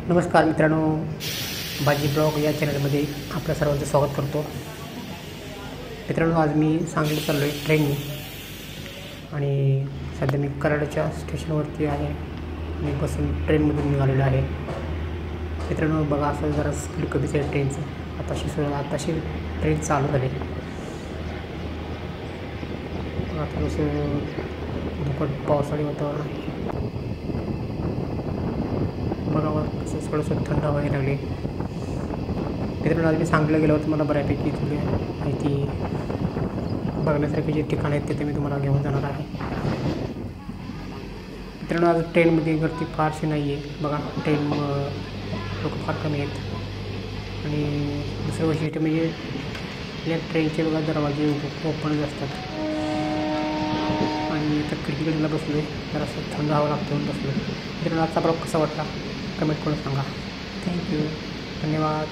नमस्कार मित्रांनो, भाजी ब्लॉग या चॅनलमध्ये आपल्या सर्वांचं स्वागत करतो. मित्रांनो, आज मी सांगली चाललो आहे ट्रेनने आणि सध्या मी कराडच्या स्टेशनवरती आहे. मी बसून ट्रेनमधून निघालेलो आहे. मित्रांनो बघा, असं जरा स्पीड कमीच आहे ट्रेनचं. आताशी ट्रेन चालू झाली. आता कसं धुकट पावसाळी वातावरण आहे. बघावं कसं थोडंसं थंड व्हायला लागले. मित्रांनो, आज मी सांगलीला गेलो होतो. मला बऱ्यापैकी थोडी माहिती बघण्यासारखे जे ठिकाण आहेत तिथे मी तुम्हाला घेऊन जाणार आहे. मित्रांनो, आज ट्रेनमध्ये गर्दी फारशी नाही आहे. बघा, ट्रेन लोक फार कमी आहेत. आणि दुसरं वैशिष्ट्य म्हणजे या ट्रेनचे बघा दरवाजे ओपनच असतात. आणि इथं खिडकीकडला बसलो आहे, जरासं थंड हवा लागतो म्हणून बसलो. मित्रांनो, आजचा ब्लॉग कसा वाटला कमेंट करून सांगा. थँक्यू, धन्यवाद.